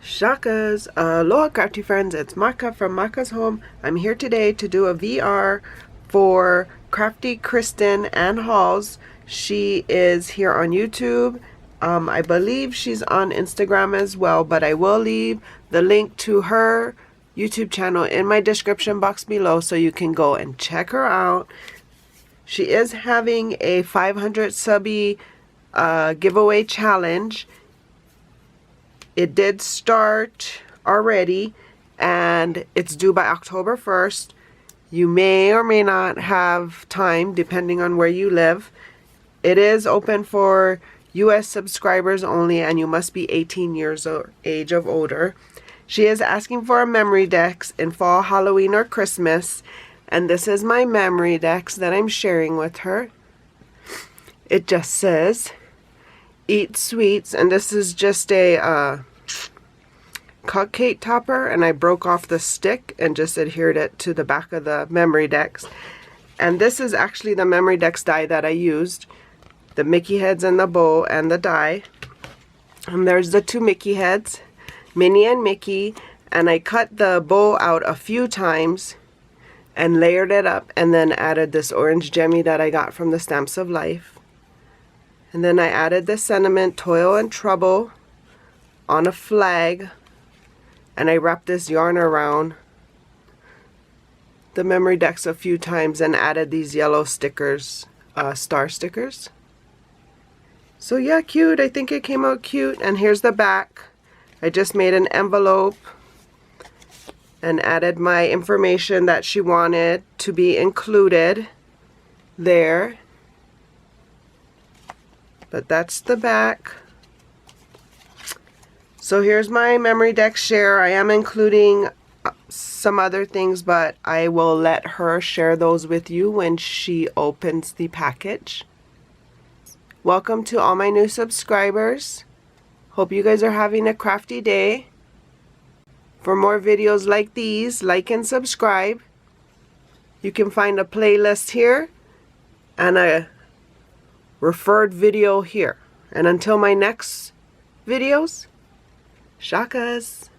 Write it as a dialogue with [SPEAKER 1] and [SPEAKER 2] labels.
[SPEAKER 1] Shakas, aloha crafty friends, it's Maka from Makaz Home. I'm here today to do a VR for Crafty Kristin and Halls. She is here on YouTube. I believe she's on Instagram as well, but I will leave the link to her YouTube channel in my description box below so you can go and check her out. She is having a 500 Subbie giveaway challenge. It did start already and it's due by October 1st. You may or may not have time depending on where you live. It is open for US subscribers only and you must be 18 years of age or older. She is asking for a MEMORYDEX in fall, Halloween, or Christmas. And this is my MEMORYDEX that I'm sharing with her. It just says eat sweets, and this is just a cupcake topper, and I broke off the stick and just adhered it to the back of the MEMORYDEX. And this is actually the MEMORYDEX die that I used, the Mickey heads and the bow and the die. And there's the two Mickey heads, Minnie and Mickey, and I cut the bow out a few times and layered it up, and then added this orange gemmy that I got from the Stamps of Life. And then I added the sentiment, toil and trouble, on a flag, and I wrapped this yarn around the MEMORYDEX a few times and added these yellow stickers, star stickers. So yeah, cute. I think it came out cute. And here's the back. I just made an envelope and added my information that she wanted to be included there. But that's the back. So here's my MEMORYDEX share. I am including some other things, but I will let her share those with you when she opens the package. Welcome to all my new subscribers. Hope you guys are having a crafty day. For more videos like these, like and subscribe. You can find a playlist here and a referred video here. And until my next videos, shakas.